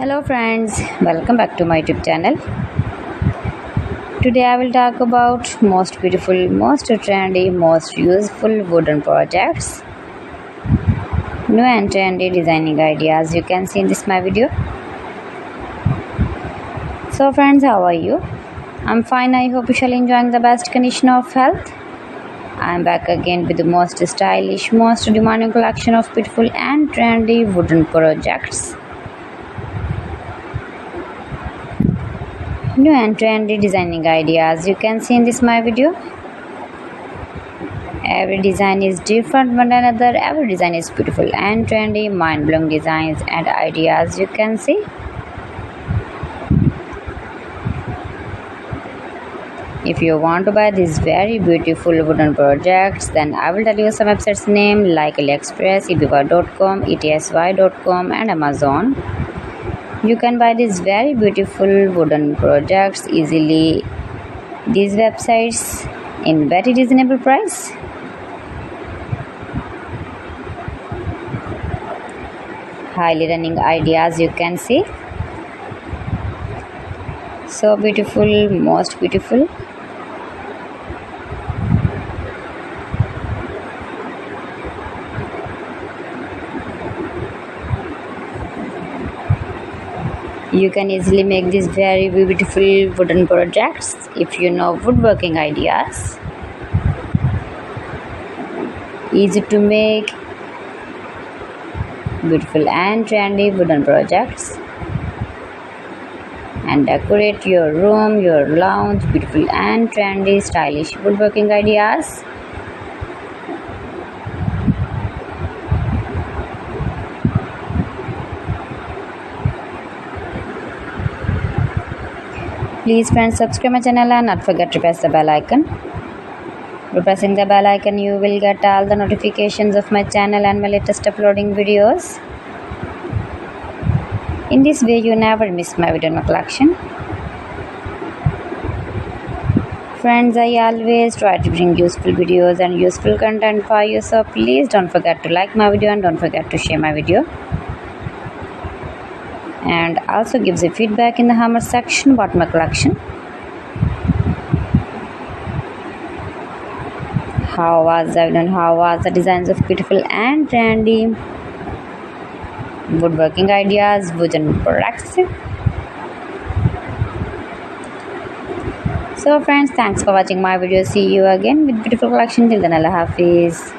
Hello friends, welcome back to my YouTube channel. Today I will talk about most beautiful, most trendy, most useful wooden projects. New and trendy designing ideas you can see in this my video. So friends, how are you? I'm fine. I hope you shall enjoying the best condition of health. I'm back again with the most stylish, most demanding collection of beautiful and trendy wooden projects. New and trendy designing ideas you can see in this my video. Every design is different one another. Every design is beautiful and trendy, mind-blowing designs and ideas you can see. If you want to buy these very beautiful wooden projects, then I will tell you some websites name like AliExpress, eBay.com, etsy.com and Amazon. You can buy these very beautiful wooden projects easily. These websites in very reasonable price. Highly running ideas you can see. So beautiful, most beautiful. You can easily make these very beautiful wooden projects if you know woodworking ideas. Easy to make beautiful and trendy wooden projects and decorate your room, your lounge, beautiful and trendy stylish woodworking ideas. Please friends, subscribe my channel and not forget to press the bell icon. By pressing the bell icon, you will get all the notifications of my channel and my latest uploading videos. In this way, you never miss my video in my collection. Friends, I always try to bring useful videos and useful content for you, so please don't forget to like my video and don't forget to share my video. And also gives a feedback in the comment section about my collection. How was I done? How was the designs of beautiful and trendy woodworking ideas, wooden products? So friends, thanks for watching my video. See you again with beautiful collection. Till then, Allah Hafiz.